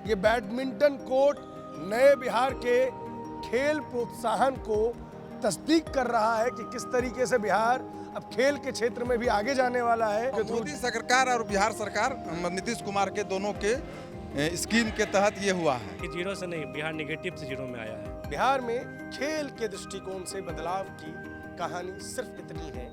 ये badminton court नए बिहार के खेल प्रोत्साहन को तस्दीक कर रहा है कि किस तरीके से बिहार अब खेल के क्षेत्र में भी आगे जाने वाला है। मोदी सरकार और बिहार सरकार नीतीश कुमार के दोनों के स्कीम के तहत ये हुआ है कि जीरो से नहीं, बिहार नेगेटिव से जीरो में आया है। बिहार में खेल के दृष्टिकोण से बदलाव की कहानी सिर्फ इतनी है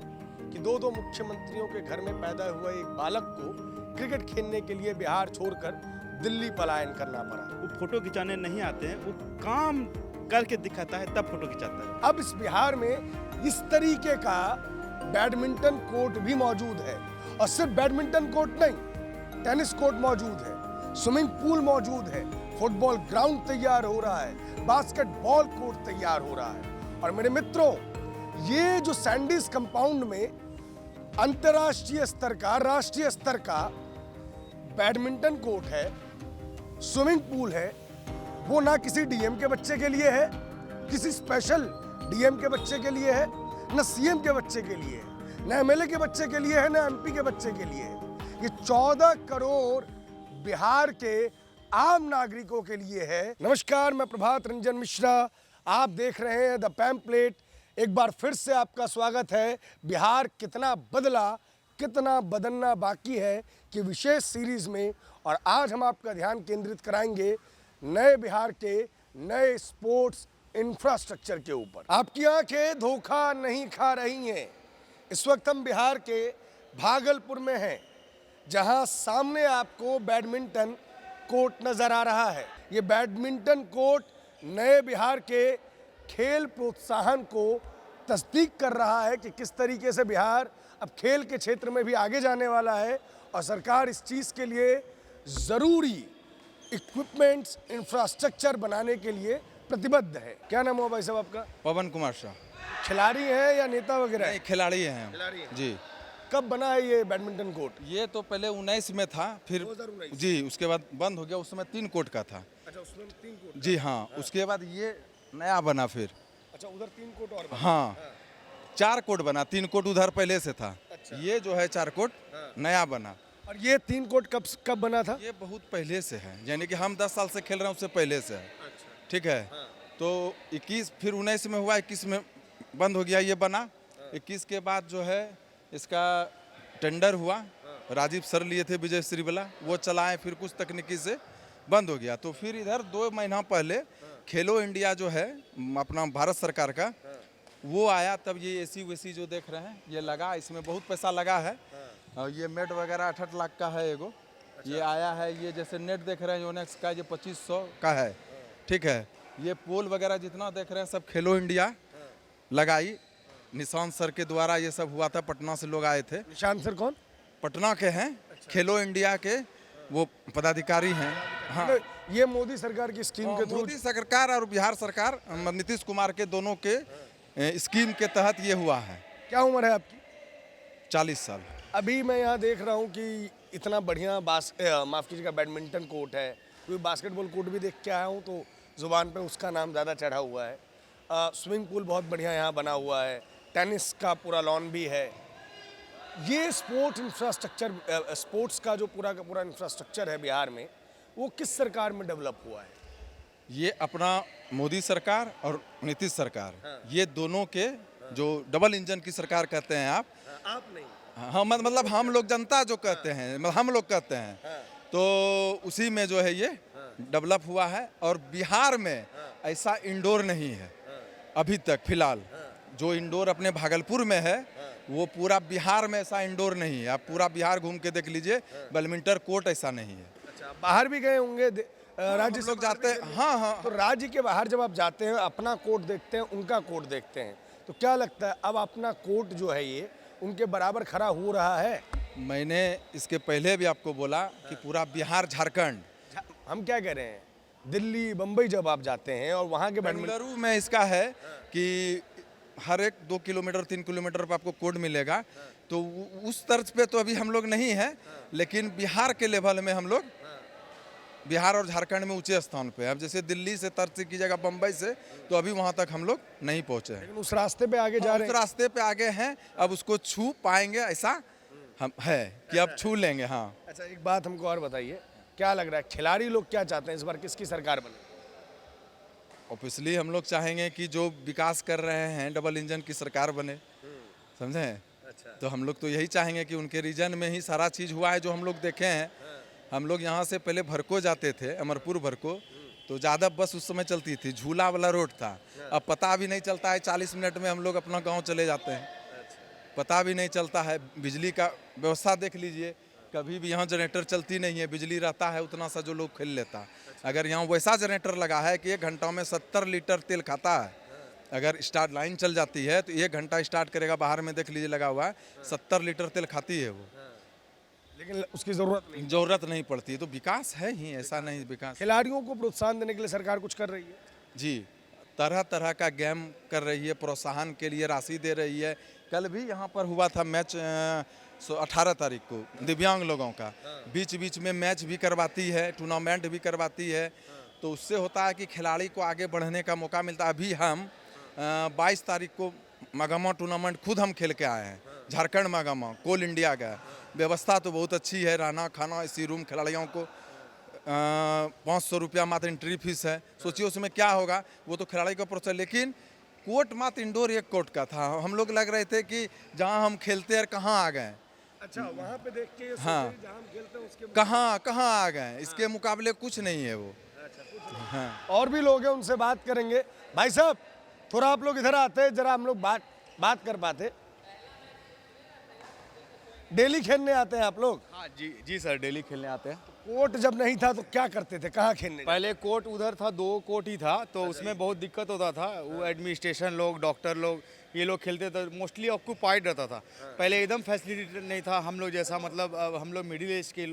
कि दो मुख्यमंत्रियों के घर में पैदा हुआ एक बालक को क्रिकेट खेलने के लिए बिहार छोड़कर दिल्ली पलायन करना पड़ा। वो फोटो खिंचाने नहीं आते हैं, वो काम करके दिखाता है तब फोटो खिंचाता है। अब इस बिहार में इस तरीके का बैडमिंटन कोर्ट भी मौजूद है और सिर्फ बैडमिंटन कोर्ट नहीं, टेनिस कोर्ट मौजूद है, स्विमिंग पूल मौजूद है, फुटबॉल ग्राउंड तैयार हो रहा है, बास्केटबॉल कोर्ट तैयार हो रहा है। और मेरे मित्रों, ये जो सैंडीज कंपाउंड में अंतर्राष्ट्रीय स्तर का, राष्ट्रीय स्तर का बैडमिंटन कोर्ट है, स्विमिंग पूल है, वो ना किसी डीएम के बच्चे के लिए है, किसी स्पेशल डीएम के बच्चे के लिए है, न सीएम के बच्चे के लिए है, न एमएलए के बच्चे के लिए है, न एमपी के बच्चे के लिए है। ये 14 करोड़ बिहार के आम नागरिकों के लिए है। नमस्कार, मैं प्रभात रंजन मिश्रा, आप देख रहे हैं द पैम्पलेट। एक बार फिर से आपका स्वागत है बिहार कितना बदला, कितना बदलना बाकी है कि विशेष सीरीज में। और आज हम आपका ध्यान केंद्रित कराएंगे नए बिहार के नए स्पोर्ट्स इंफ्रास्ट्रक्चर के ऊपर। आपकी आंखें धोखा नहीं खा रही हैं। इस वक्त हम बिहार के भागलपुर में हैं, जहां सामने आपको बैडमिंटन कोर्ट नजर आ रहा है। ये बैडमिंटन कोर्ट नए बिहार के खेल प्रोत्साहन को तस्दीक कर रहा है कि किस तरीके से बिहार अब खेल के क्षेत्र में भी आगे जाने वाला है। और सरकार इस चीज़ के लिए ज़रूरी इक्विपमेंट्स, इंफ्रास्ट्रक्चर बनाने के लिए प्रतिबद्ध है। क्या नाम हुआ भाई साहब आपका? पवन कुमार शाह। खिलाड़ी हैं या नेता वगैरह हैं? खिलाड़ी हैं जी। कब बना है ये बैडमिंटन कोर्ट? ये तो पहले 19 में था, फिर 2019 जी उसके बाद बंद हो गया। उस समय 3 कोर्ट का था। अच्छा, उसमें 3 कोर्ट। जी हाँ, उसके बाद ये नया बना फिर। अच्छा, उधर 3 कोर्ट और बना। हाँ, 4 कोर्ट बना, 3 कोर्ट उधर पहले से था। अच्छा। ये जो है 4 कोर्ट नया बना। और ये 3 कोर्ट कब बना था? ये बहुत पहले से है, यानी कि हम 10 साल से खेल रहे हैं, उससे पहले से है। ठीक है। तो 21 फिर 19 में हुआ, 21 में बंद हो गया, ये बना। 21 के बाद जो है इसका टेंडर हुआ, राजीव सर लिए थे, विजय श्रीवाला, वो चलाए, फिर कुछ तकनीकी से बंद हो गया। तो फिर इधर 2 महीना पहले खेलो इंडिया जो है अपना भारत सरकार का, वो आया, तब ये एसी वेसी जो देख रहे हैं ये लगा। इसमें बहुत पैसा लगा है। और ये नेट वगैरह 8 लाख का है एगो। ये आया है, ये जैसे नेट देख रहे हैं योनेक्स का, ये 2500 का है। ठीक है। ये पोल वगैरह जितना देख रहे हैं सब खेलो इंडिया लगाई, निशांत सर के द्वारा ये सब हुआ था। पटना से लोग आए थे। निशांत सर कौन? पटना के हैं। अच्छा। खेलो इंडिया के वो पदाधिकारी हैं। हाँ, ये मोदी सरकार की स्कीम के थ्रू, मोदी सरकार और बिहार सरकार नीतीश कुमार के दोनों के स्कीम के तहत ये हुआ है। क्या उम्र है आपकी? 40 साल। अभी मैं यहाँ देख रहा हूँ कि इतना बढ़िया माफ़ कीजिएगा बैडमिंटन कोर्ट है, क्योंकि बास्केटबॉल कोर्ट भी देख के आया हूँ तो ज़ुबान पे उसका नाम ज़्यादा चढ़ा हुआ है। स्विमिंग पूल बहुत बढ़िया यहाँ बना हुआ है, टेनिस का पूरा लॉन भी है। ये स्पोर्ट्स इंफ्रास्ट्रक्चर, स्पोर्ट्स का जो पूरा का पूरा इंफ्रास्ट्रक्चर है बिहार में, वो किस सरकार में डेवलप हुआ है? ये अपना मोदी सरकार और नीतीश सरकार, ये दोनों के जो डबल इंजन की सरकार कहते हैं आप नहीं। हाँ, मतलब हम लोग जनता जो कहते हैं, मतलब हम लोग कहते हैं, तो उसी में जो है ये डेवलप हुआ है। और बिहार में ऐसा इंडोर नहीं है अभी तक फिलहाल। जो इंडोर अपने भागलपुर में है, वो पूरा बिहार में ऐसा इंडोर नहीं है। आप पूरा बिहार घूम के देख लीजिए, बैडमिंटन कोर्ट ऐसा नहीं है। अच्छा, बाहर भी गए होंगे राज्य लोग जाते हैं। हाँ हाँ। तो राज्य के बाहर जब आप जाते हैं, अपना कोर्ट देखते हैं, उनका कोर्ट देखते हैं, तो क्या लगता है अब अपना कोर्ट जो है ये उनके बराबर खड़ा हो रहा है? मैंने इसके पहले भी आपको बोला कि पूरा बिहार, झारखंड, हम क्या कह रहे हैं, दिल्ली, बम्बई जब आप जाते हैं और वहाँ के बेंगलुरु में इसका है कि हर एक 2 किलोमीटर 3 किलोमीटर पर आपको कोड मिलेगा। तो उस तर्ज पे तो अभी हम लोग नहीं है, लेकिन बिहार के लेवल में हम लोग, बिहार और झारखंड में ऊंचे स्थान पे। अब जैसे दिल्ली से तर्ज कीजिएगा बम्बई से, तो अभी वहाँ तक हम लोग नहीं पहुँचे हैं। लेकिन उस रास्ते पे आगे जा रहे हैं। उस रास्ते पे आगे हैं, अब उसको छू पाएंगे ऐसा हम है कि अब छू लेंगे। हाँ। अच्छा, एक बात हमको और बताइए, क्या लग रहा है, खिलाड़ी लोग क्या चाहते हैं इस बार किसकी सरकार बने? ऑब्वियसली हम लोग चाहेंगे कि जो विकास कर रहे हैं डबल इंजन की सरकार बने, समझे। अच्छा। तो हम लोग तो यही चाहेंगे कि उनके रीजन में ही सारा चीज़ हुआ है जो हम लोग देखे हैं। हम लोग यहाँ से पहले भरको जाते थे, अमरपुर भरको, तो ज़्यादा बस उस समय चलती थी, झूला वाला रोड था। अब पता भी नहीं चलता है, 40 मिनट में हम लोग अपना गांव चले जाते हैं, पता भी नहीं चलता है। बिजली का व्यवस्था देख लीजिए, कभी भी यहाँ जनरेटर चलती नहीं है, बिजली रहता है उतना सा जो लोग खेल लेता। अगर यहाँ वैसा जनरेटर लगा है कि 1 घंटा में 70 लीटर तेल खाता है, अगर स्टार्ट लाइन चल जाती है तो 1 घंटा स्टार्ट करेगा, बाहर में देख लीजिए लगा हुआ है, 70 लीटर तेल खाती है वो। लेकिन उसकी जरूरत नहीं। जरूरत नहीं पड़ती है, तो विकास है ही, ऐसा नहीं विकास। खिलाड़ियों को प्रोत्साहन देने के लिए सरकार कुछ कर रही है? जी, तरह तरह का गेम कर रही है, प्रोत्साहन के लिए राशि दे रही है। कल भी यहाँ पर हुआ था मैच 18 तारीख को दिव्यांग लोगों का, बीच बीच में मैच भी करवाती है, टूर्नामेंट भी करवाती है। तो उससे होता है कि खिलाड़ी को आगे बढ़ने का मौका मिलता है। अभी हम 22 तारीख को मागामा टूर्नामेंट खुद हम खेल के आए हैं, झारखंड मागामा कोल इंडिया का। व्यवस्था तो बहुत अच्छी है, रहना खाना इसी रूम, खिलाड़ियों को 500 रुपया मात्र एंट्री फीस है। सोचिए उसमें क्या होगा, वो तो खिलाड़ी का प्रोसेस। लेकिन कोर्ट मात्र इंडोर 1 कोर्ट का था। हम लोग लग रहे थे कि जहां हम खेलते हैं कहाँ आ गए। अच्छा, वहाँ पे देख के हाँ। जहाँ हम खेलते हैं उसके कहाँ आ गए, इसके मुकाबले कुछ नहीं है वो। हाँ। और भी लोग हैं, उनसे बात करेंगे। भाई साहब, थोड़ा आप लोग इधर आते हैं, जरा हम लोग बात कर पाते। डेली खेलने आते हैं आप लोग? हाँ जी जी सर, डेली खेलने आते हैं। कोर्ट जब नहीं था तो क्या करते थे, कहाँ खेलने? पहले कोर्ट उधर था, 2 कोर्ट ही था, तो उसमें बहुत दिक्कत होता था। वो एडमिनिस्ट्रेशन लोग, डॉक्टर लोग, ये लोग खेलते थे, मोस्टली ऑक्यूपाइड रहता था। पहले एकदम फैसिलिटी नहीं था। हम लोग जैसा मतलब अब हम लोग मिडिल एज के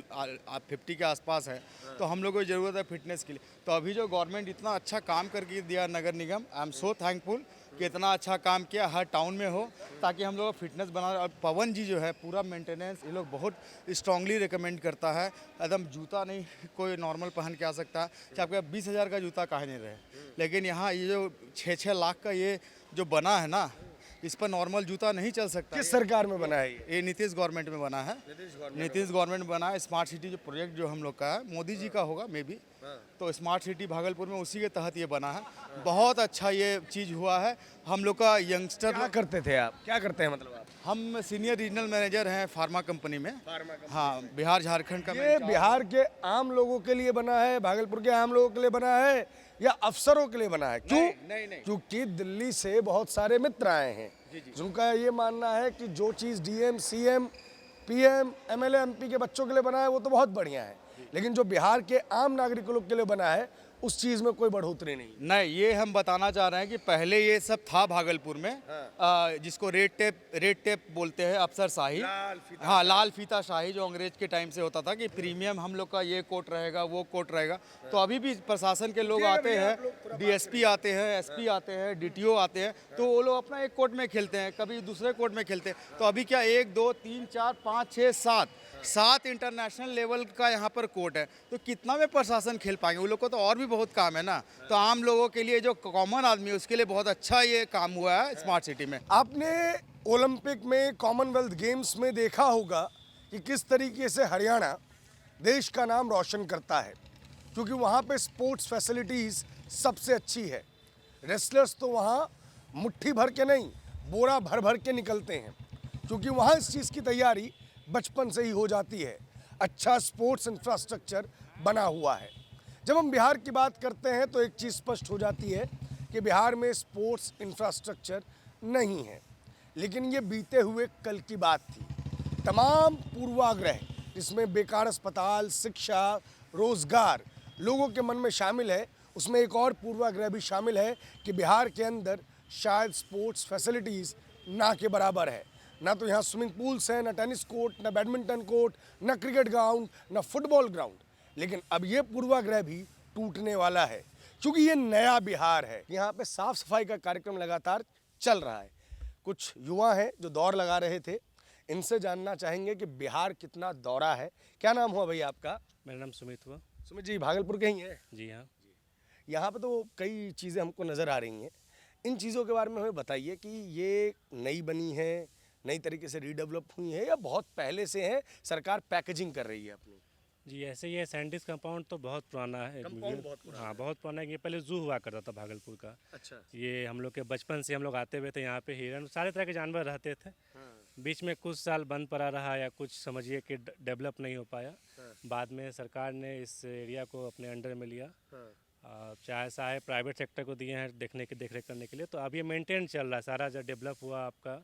50 के आसपास है, तो हम लोग को ज़रूरत है फिटनेस के लिए। तो अभी जो गवर्नमेंट इतना अच्छा काम करके दिया नगर निगम, आई एम सो थैंकफुल कि इतना अच्छा काम किया, हर टाउन में हो, ताकि हम लोग फिटनेस बना। और पवन जी जो है पूरा मेंटेनेंस ये लोग बहुत स्ट्रांगली रिकमेंड करता है। एकदम जूता नहीं कोई नॉर्मल पहन के आ सकता है, चाहे आपका 20,000 का जूता काहे नहीं रहे। लेकिन यहाँ ये जो 6-6 लाख का ये जो बना है ना, इस पर नॉर्मल जूता नहीं चल सकता। किस सरकार में बना है ये? नीतीश गवर्नमेंट में बना है। नीतीश गवर्नमेंट में बना है। स्मार्ट सिटी जो प्रोजेक्ट जो हम लोग का है, मोदी जी का होगा मे बी, तो स्मार्ट सिटी भागलपुर में उसी के तहत ये बना है। बहुत अच्छा ये चीज़ हुआ है। हम लोग का यंगस्टर क्या करते थे आप, क्या करते हैं मतलब आप? हम सीनियर रीजनल मैनेजर हैं फार्मा कंपनी में। हाँ, बिहार झारखंड का। ये बिहार के आम लोगों के लिए बना है, भागलपुर के आम लोगों के लिए बना है, या अफसरों के लिए बना है? क्यों? नहीं। क्योंकि दिल्ली से बहुत सारे मित्र आए हैं जिनका ये मानना है कि जो चीज़ DM, CM, PM, MLA, MP के बच्चों के लिए बना है वो तो बहुत बढ़िया है, लेकिन जो बिहार के आम नागरिकों लोग के लिए बना है उस चीज़ में कोई बढ़ोतरी नहीं। ये हम बताना चाह रहे हैं कि पहले ये सब था भागलपुर में, जिसको रेड टेप बोलते हैं, अफसर शाही। हाँ, लाल फीता शाही, जो अंग्रेज के टाइम से होता था कि प्रीमियम हम लोग का ये कोर्ट रहेगा, वो कोर्ट रहेगा। तो अभी भी प्रशासन के लोग आते हैं, डीएसपी आते हैं, एसपी आते हैं, डीटीओ आते हैं, तो वो लोग अपना एक कोर्ट में खेलते हैं, कभी दूसरे कोर्ट में खेलते हैं। तो अभी क्या 1 2 3 4 5 6 7 इंटरनेशनल लेवल का यहाँ पर कोर्ट है, तो कितना में प्रशासन खेल पाएंगे? उन लोग को तो और भी बहुत काम है ना। तो आम लोगों के लिए, जो कॉमन आदमी है, उसके लिए बहुत अच्छा ये काम हुआ है स्मार्ट सिटी में। आपने ओलंपिक में, कॉमनवेल्थ गेम्स में देखा होगा कि किस तरीके से हरियाणा देश का नाम रोशन करता है, क्योंकि वहाँ पे स्पोर्ट्स फैसिलिटीज़ सबसे अच्छी है। रेसलर्स तो वहाँ मुट्ठी भर के नहीं, बोरा भर भर के निकलते हैं, क्योंकि वहाँ इस चीज़ की तैयारी बचपन से ही हो जाती है। अच्छा स्पोर्ट्स इंफ्रास्ट्रक्चर बना हुआ है। जब हम बिहार की बात करते हैं तो एक चीज़ स्पष्ट हो जाती है कि बिहार में स्पोर्ट्स इंफ्रास्ट्रक्चर नहीं है, लेकिन ये बीते हुए कल की बात थी। तमाम पूर्वाग्रह, जिसमें बेकार अस्पताल, शिक्षा, रोजगार लोगों के मन में शामिल है, उसमें एक और पूर्वाग्रह भी शामिल है कि बिहार के अंदर शायद स्पोर्ट्स फैसिलिटीज़ ना के बराबर है। ना तो यहाँ स्विमिंग पूल्स हैं, ना टेनिस कोर्ट, ना बैडमिंटन कोर्ट, ना क्रिकेट ग्राउंड, ना फुटबॉल ग्राउंड। लेकिन अब ये पूर्वाग्रह भी टूटने वाला है, क्योंकि ये नया बिहार है। यहाँ पे साफ सफाई का कार्यक्रम लगातार चल रहा है। कुछ युवा हैं जो दौड़ लगा रहे थे, इनसे जानना चाहेंगे कि बिहार कितना दौड़ा है। क्या नाम हुआ भैया आपका? मेरा नाम सुमित हुआ। सुमित जी भागलपुर के ही हैं? जी हाँ। यहाँ पे तो कई चीज़ें हमको नज़र आ रही हैं, इन चीज़ों के बारे में हमें बताइए कि ये नई बनी है, नई तरीके से रीडेवलप हुई है, या बहुत पहले से है, सरकार पैकेजिंग कर रही है अपनी? जी ऐसे ये सैंडिस कंपाउंड तो बहुत पुराना है। कंपाउंड बहुत पुराना हाँ बहुत पुराना है। ये पहले जू हुआ करता था भागलपुर का। अच्छा। ये हम लोग के बचपन से हम लोग आते हुए थे यहाँ पे, हिरन सारे तरह के जानवर रहते थे। बीच में कुछ साल बंद पड़ा रहा या कुछ समझिए कि डेवलप नहीं हो पाया। बाद में सरकार ने इस एरिया को अपने अंडर में लिया। चाहे प्राइवेट सेक्टर को दिए हैं देखने की देखरेख करने के लिए। तो अब ये मेंटेन चल रहा है सारा, जब डेवलप हुआ आपका।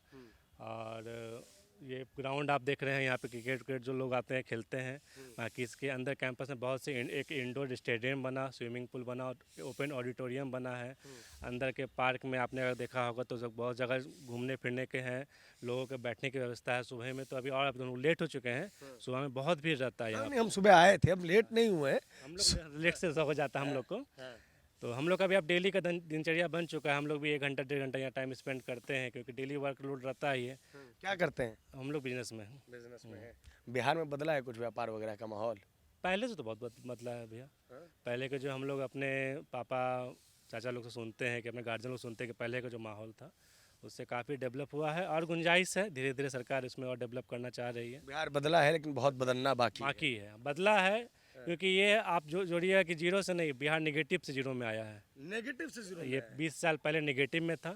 और ये ग्राउंड आप देख रहे हैं यहाँ पे क्रिकेट जो लोग आते हैं खेलते हैं। बाकी इसके अंदर कैंपस में बहुत से एक इंडोर स्टेडियम बना, स्विमिंग पूल बना और ओपन ऑडिटोरियम बना है। अंदर के पार्क में आपने अगर देखा होगा तो बहुत जगह घूमने फिरने के हैं, लोगों के बैठने की व्यवस्था है। सुबह में तो अभी और अब लेट हो चुके हैं, सुबह में बहुत भीड़ रहता है यहाँ। नहीं, हम सुबह आए थे, अब लेट नहीं हुए हैं। हम लोग लेट से हो जाता है हम लोग को। तो हम लोग का भी अब डेली का दिनचर्या बन चुका है। हम लोग भी 1 घंटा 1.5 घंटा यहाँ टाइम स्पेंड करते हैं क्योंकि डेली वर्कलोड रहता ही है। क्या करते हैं? हम लोग बिजनेस में हैं। बिजनेस में है। बिहार में बदला है कुछ व्यापार वगैरह का माहौल? पहले से तो बहुत बदला है भैया। पहले के जो हम लोग अपने पापा चाचा लोग से सुनते हैं कि अपने गार्जियन लोग सुनते हैं कि पहले का जो माहौल था उससे काफ़ी डेवलप हुआ है और गुंजाइश है। धीरे धीरे सरकार इसमें और डेवलप करना चाह रही है। बिहार बदला है लेकिन बहुत बदलना बाकी है। बाकी है, बदला है क्योंकि ये आप जो जोड़िए कि जीरो से नहीं, बिहार नेगेटिव से जीरो में आया है। नेगेटिव से जीरो ये 20 साल पहले नेगेटिव में था,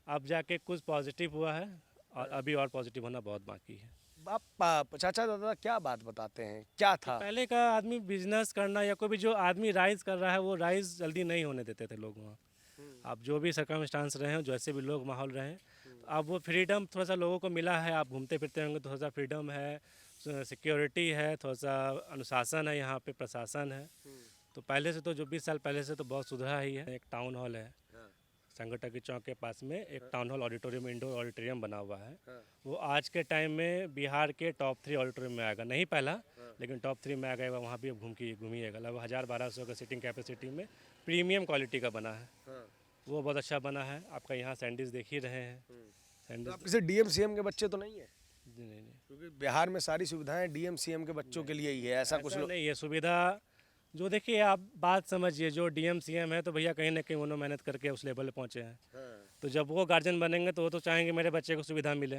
अब जाके कुछ पॉजिटिव हुआ है और अभी और पॉजिटिव होना बहुत बाकी है। आप चाचा दादा क्या बात बताते हैं, क्या था? पहले का आदमी बिजनेस करना या कोई भी जो आदमी राइज कर रहा है वो राइज जल्दी नहीं होने देते थे लोग वहाँ। अब जो भी सर्कमस्टांस रहे हैं, जैसे भी लोग माहौल रहे, अब वो फ्रीडम थोड़ा सा लोगों को मिला है। आप घूमते फिरते होंगे, थोड़ा सा फ्रीडम है, सिक्योरिटी है, थोड़ा सा अनुशासन है, यहाँ पे प्रशासन है। तो पहले से तो जो 20 साल पहले से तो बहुत सुधरा ही है। एक टाउन हॉल है संगठन के चौक के पास में, एक town hall auditorium, indoor auditorium बना हुआ है। वो आज के टाइम में बिहार के टॉप 3 ऑडिटोरियम में आएगा, नहीं पहला लेकिन टॉप 3 में आ गया। वहाँ भी अब घूमिएगा। लगभग 1000-1200 का सीटिंग कैपेसिटी में प्रीमियम क्वालिटी का बना है। वो बहुत अच्छा बना है। आपका यहाँ सैंडविच देख ही रहे हैं। तो आप किसी डीएम सीएम के बच्चे तो नहीं है? नहीं, क्योंकि बिहार में सारी सुविधाएं डीएम सीएम के बच्चों के लिए ही है, ऐसा कुछ ऐसा लोग। नहीं है सुविधा। जो देखिए आप बात समझिए, जो डीएम सीएम है तो भैया कहीं ना कहीं उन्होंने मेहनत करके उस लेवल पे पहुंचे हैं। तो जब वो गार्जियन बनेंगे तो वो तो चाहेंगे मेरे बच्चे को सुविधा मिले।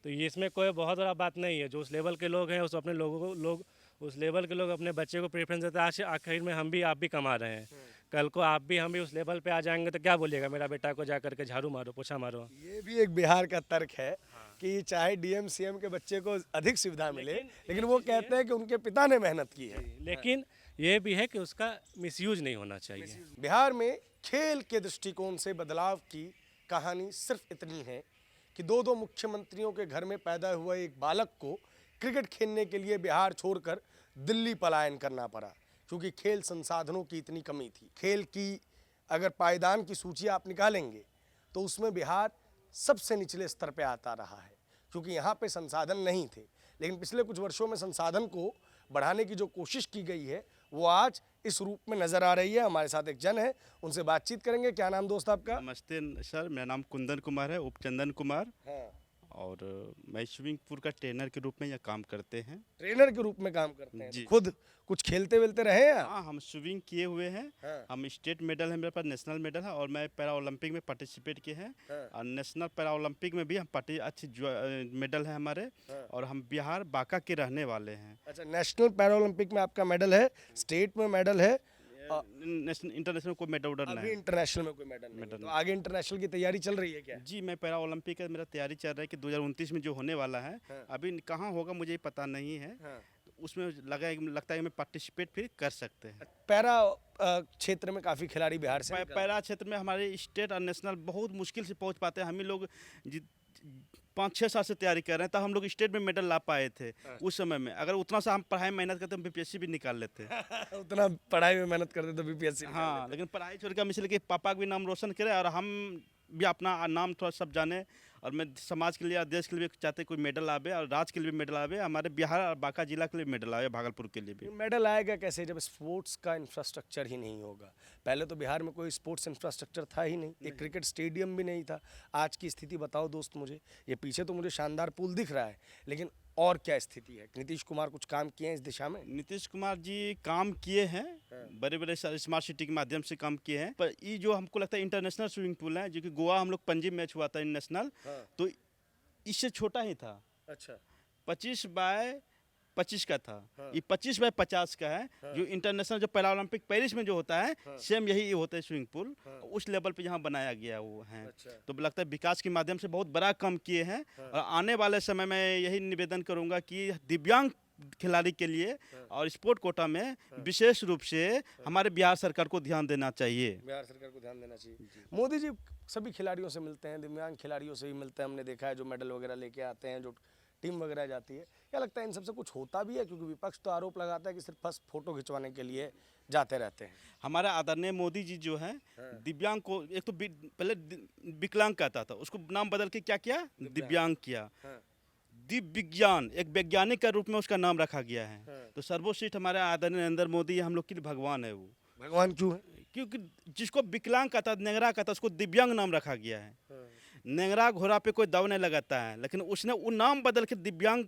तो ये इसमें कोई बहुत बड़ा बात नहीं है। जो उस लेवल के लोग हैं उस अपने लोग उस लेवल के लोग अपने बच्चे को प्रेफरेंस देते हैं। आज आखिर में हम भी कमा रहे हैं, कल को आप भी हम भी उस लेवल पे आ जाएंगे तो क्या बोलिएगा, मेरा बेटा को जा करके झाड़ू मारो, पोछा मारो। ये भी एक बिहार का तर्क है कि चाहे डीएम सीएम के बच्चे को अधिक सुविधा मिले, लेकिन वो कहते हैं कि उनके पिता ने मेहनत की है। लेकिन ये भी है कि उसका मिसयूज नहीं होना चाहिए। बिहार में खेल के दृष्टिकोण से बदलाव की कहानी सिर्फ इतनी है कि 2 मुख्यमंत्रियों के घर में पैदा हुआ एक बालक को क्रिकेट खेलने के लिए बिहार छोड़कर दिल्ली पलायन करना पड़ा, क्योंकि खेल संसाधनों की इतनी कमी थी। खेल की अगर पायदान की सूची आप निकालेंगे तो उसमें बिहार सबसे निचले स्तर पे आता रहा है, क्योंकि यहाँ पे संसाधन नहीं थे। लेकिन पिछले कुछ वर्षों में संसाधन को बढ़ाने की जो कोशिश की गई है वो आज इस रूप में नजर आ रही है। हमारे साथ एक जन है, उनसे बातचीत करेंगे। क्या नाम दोस्त आपका? नमस्ते सर, मेरा नाम कुंदन कुमार है, उपचंदन कुमार। हाँ। और मैं स्विमिंग पूल का ट्रेनर के रूप में यह काम करते हैं। ट्रेनर के रूप में काम करते हैं? जी। खुद कुछ खेलते वेलते रहे हैं? हाँ, हम स्विमिंग किए हुए हैं। हाँ। हम स्टेट मेडल है मेरे पास, नेशनल मेडल है, और मैं पैरा ओलंपिक में पार्टिसिपेट किए हैं। और नेशनल पैरा ओलंपिक में भी हम अच्छी मेडल है हमारे। और हम बिहार बांका के रहने वाले हैं। अच्छा, नेशनल पैरा ओलंपिक में आपका मेडल है, स्टेट में मेडल है, नेशनल इंटरनेशनल कोई मेडल उडल अभी नहीं। इंटरनेशनल में कोई मेडल नहीं है। तो आगे इंटरनेशनल की तैयारी चल रही है क्या? जी, मैं पैरा ओलंपिक का मेरा तैयारी चल रहा है कि 2029 में जो होने वाला है। अभी कहाँ होगा मुझे पता नहीं है। तो उसमें लगता है कि मैं पार्टिसिपेट फिर कर सकते हैं। पैरा क्षेत्र में काफी खिलाड़ी बिहार से पैरा क्षेत्र में हमारे स्टेट और नेशनल बहुत मुश्किल से पहुंच पाते हैं। हम ही लोग 5-6 साल से तैयारी कर रहे हैं, तब हम लोग स्टेट में मेडल ला पाए थे। उस समय में अगर उतना सा हम पढ़ाई मेहनत करते हम बीपीएससी भी निकाल लेते। उतना पढ़ाई में मेहनत करते तो बीपीएससी। हाँ, लेकिन पढ़ाई छोड़ के हम इसलिए कि पापा का भी नाम रोशन करें और हम भी अपना नाम थोड़ा सब जाने। और मैं समाज के लिए और देश के लिए भी चाहते कोई मेडल आवे और राज्य के लिए भी मेडल आवे, हमारे बिहार और बांका जिला के लिए मेडल आवे, भागलपुर के लिए भी। मेडल आएगा कैसे जब स्पोर्ट्स का इंफ्रास्ट्रक्चर ही नहीं होगा? पहले तो बिहार में कोई स्पोर्ट्स इंफ्रास्ट्रक्चर था ही नहीं, एक क्रिकेट स्टेडियम भी नहीं था। आज की स्थिति बताओ दोस्त मुझे। ये पीछे तो मुझे शानदार पूल दिख रहा है, लेकिन और क्या स्थिति है? नीतीश कुमार कुछ काम किए हैं इस दिशा में? नीतीश कुमार जी काम किए हैं, बड़े बड़े स्मार्ट सिटी के माध्यम से काम किए हैं। पर ये जो हमको लगता है इंटरनेशनल स्विमिंग पूल है, जो कि गोवा हम लोग पणजी मैच हुआ था इंटरनेशनल, तो इससे छोटा ही था। अच्छा। 25 बाय 25 का था, ये 25x50 का है। जो इंटरनेशनल जो पैरा ओलंपिक पेरिस में जो होता है, सेम यही होता है स्विमिंग पूल, उस लेवल पे यहाँ बनाया गया वो है। तो लगता है विकास के माध्यम से बहुत बड़ा काम किए हैं। और आने वाले समय में यही निवेदन करूँगा कि दिव्यांग खिलाड़ी के लिए और स्पोर्ट कोटा में विशेष रूप से हमारे बिहार सरकार को ध्यान देना चाहिए। बिहार सरकार को ध्यान देना चाहिए। मोदी जी सभी खिलाड़ियों से मिलते हैं, दिव्यांग खिलाड़ियों से भी मिलते हैं, हमने देखा है जो मेडल वगैरह लेके आते हैं, जो टीम वगैरह जाती है। क्या लगता है इन सबसे कुछ होता भी है? क्योंकि विपक्ष तो आरोप लगाता है कि सिर्फ बस फोटो खिंचवाने के लिए जाते रहते हैं। हमारे आदरणीय मोदी जी जो है दिव्यांग को, एक तो पहले विकलांग कहता था, उसको नाम बदल के क्या किया, दिव्यांग किया। दिव्य विज्ञान, एक वैज्ञानिक के रूप में उसका नाम रखा गया है। तो सर्वश्रेष्ठ हमारे आदरणीय नरेंद्र मोदी हम लोग के लिए भगवान है वो। भगवान क्यों है? क्योंकि जिसको विकलांग कहता, नेंगरा कहता, उसको दिव्यांग नाम रखा गया है। नेंगरा घोड़ा पे कोई दाव नहीं लगाता है, लेकिन उसने वो नाम बदल के दिव्यांग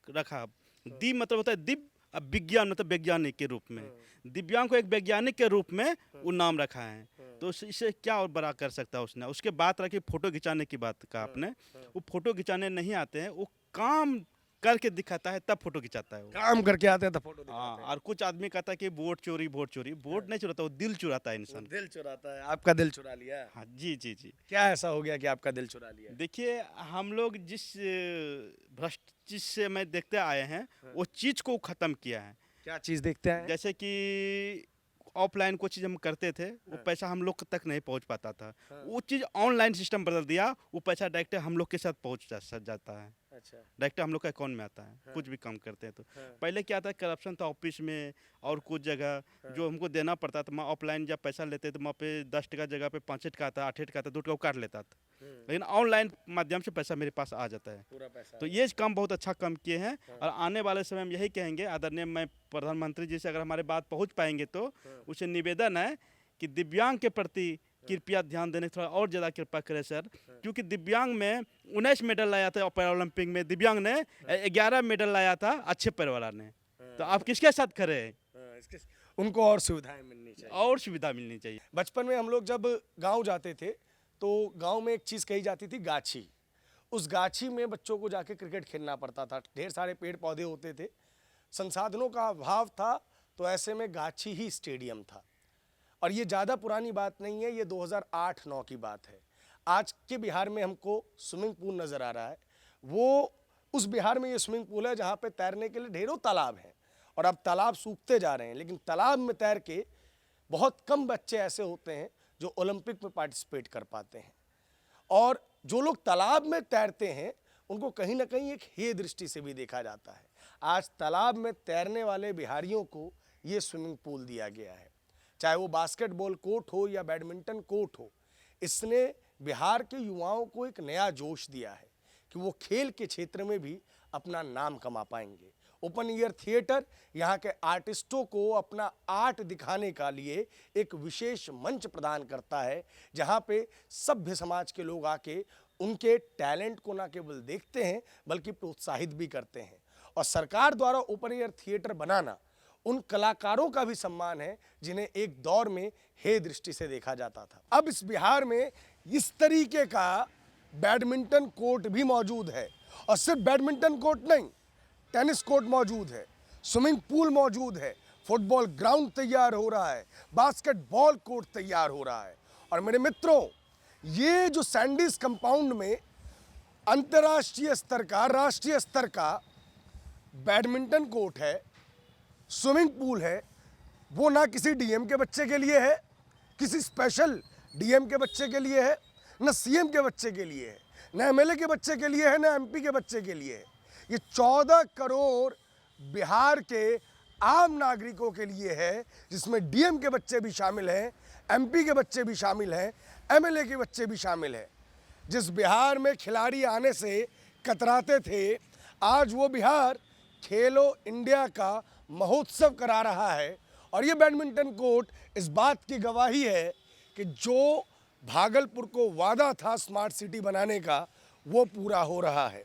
रखा। दिव्य मतलब होता है दिव्य, अब विज्ञान मतलब वैज्ञानिक के रूप में। दिव्यांग को एक वैज्ञानिक के रूप में वो नाम रखा है। तो इससे क्या और बड़ा कर सकता है उसने। उसके बात रखी फोटो खिंचाने की बात का आपने, वो फोटो खिंचाने नहीं आते हैं, वो काम करके दिखाता है तब फोटो खिंचाता है वो। काम करके आते हैं तो फोटो दिखाते हाँ, और कुछ आदमी कहता है कि वोट चोरी, वोट चोरी। वोट नहीं चुराता, वो दिल चुराता है इंसान। हैं। दिल चुराता है। आपका दिल चुरा लिया है? हाँ जी जी जी। क्या ऐसा हो गया कि आपका दिल चुरा लिया है? देखिए, हम लोग जिस भ्रष्ट चीज से मैं देखते आए हैं, वो चीज को खत्म किया है। क्या चीज देखते हैं? जैसे कि ऑफलाइन कोई चीज़ हम करते थे, वो पैसा हम लोग तक नहीं पहुंच पाता था। वो चीज़ ऑनलाइन सिस्टम बदल दिया, वो पैसा डायरेक्ट हम लोग के साथ पहुंच जाता है। अच्छा। डायरेक्ट हम लोग के अकाउंट में आता है। कुछ भी काम करते हैं तो पहले क्या था, करप्शन था ऑफिस में और कुछ जगह जो हमको देना पड़ता था। मैं ऑफलाइन जब पैसा लेते तो वहाँ पे 10 टका जगह पे 5 टका आता, 8 टका आता, 2 टका काट लेता था। लेकिन ऑनलाइन माध्यम से पैसा मेरे पास आ जाता है। पूरा पैसा। तो ये काम बहुत अच्छा काम किए हैं। और आने वाले समय में यही कहेंगे, आदरणीय मैं प्रधानमंत्री जी से अगर हमारे बात पहुंच पाएंगे तो उसे निवेदन है कि दिव्यांग के प्रति कृपया ध्यान देने थोड़ा और ज़्यादा कृपा करें सर। क्योंकि दिव्यांग में 19 मेडल लाया था पैरा ओलंपिक में, दिव्यांग ने 11 मेडल लाया था अच्छे पैर वाला ने। तो आप किसके साथ खड़े हैं? उनको और सुविधाएं मिलनी चाहिए। और सुविधा मिलनी चाहिए। बचपन में हम लोग जब गांव जाते थे तो गांव में एक चीज़ कही जाती थी, गाछी। उस गाछी में बच्चों को जाके क्रिकेट खेलना पड़ता था। ढेर सारे पेड़ पौधे होते थे, संसाधनों का अभाव था, तो ऐसे में गाछी ही स्टेडियम था। और ये ज़्यादा पुरानी बात नहीं है, ये 2008-9 की बात है। आज के बिहार में हमको स्विमिंग पूल नज़र आ रहा है, वो उस बिहार में ये स्विमिंग पूल है जहाँ पे तैरने के लिए ढेरों तालाब हैं। और अब तालाब सूखते जा रहे हैं, लेकिन तालाब में तैर के बहुत कम बच्चे ऐसे होते हैं जो ओलंपिक में पार्टिसिपेट कर पाते हैं। और जो लोग तालाब में तैरते हैं उनको कहीं ना कहीं एक हेय दृष्टि से भी देखा जाता है। आज तालाब में तैरने वाले बिहारियों को ये स्विमिंग पूल दिया गया है, चाहे वो बास्केटबॉल कोर्ट हो या बैडमिंटन कोर्ट हो। इसने बिहार के युवाओं को एक नया जोश दिया है कि वो खेल के क्षेत्र में भी अपना नाम कमा पाएंगे। ओपन ईयर थिएटर यहाँ के आर्टिस्टों को अपना आर्ट दिखाने का लिए एक विशेष मंच प्रदान करता है, जहाँ पे सभ्य समाज के लोग आके उनके टैलेंट को न केवल देखते हैं बल्कि प्रोत्साहित भी करते हैं। और सरकार द्वारा ओपन ईयर थिएटर बनाना उन कलाकारों का भी सम्मान है जिन्हें एक दौर में हेय दृष्टि से देखा जाता था। अब इस बिहार में इस तरीके का बैडमिंटन कोर्ट भी मौजूद है, और सिर्फ बैडमिंटन कोर्ट नहीं, टेनिस कोर्ट मौजूद है, स्विमिंग पूल मौजूद है, फुटबॉल ग्राउंड तैयार हो रहा है, बास्केटबॉल कोर्ट तैयार हो रहा है। और मेरे मित्रों, ये जो सैंडीज कंपाउंड में अंतर्राष्ट्रीय स्तर का, राष्ट्रीय स्तर का बैडमिंटन कोर्ट है, स्विमिंग पूल है, वो ना किसी डीएम के बच्चे के लिए है, किसी स्पेशल डीएम के बच्चे के लिए है, न सीएम के बच्चे के लिए है, न एमएलए के बच्चे के लिए है, न एमपी के बच्चे के लिए है। ये 14 करोड़ बिहार के आम नागरिकों के लिए है, जिसमें डीएम के बच्चे भी शामिल हैं, एमपी के बच्चे भी शामिल हैं, एमएलए के बच्चे भी शामिल हैं। जिस बिहार में खिलाड़ी आने से कतराते थे, आज वो बिहार खेलो इंडिया का महोत्सव करा रहा है। और ये बैडमिंटन कोर्ट इस बात की गवाही है कि जो भागलपुर को वादा था स्मार्ट सिटी बनाने का, वो पूरा हो रहा है।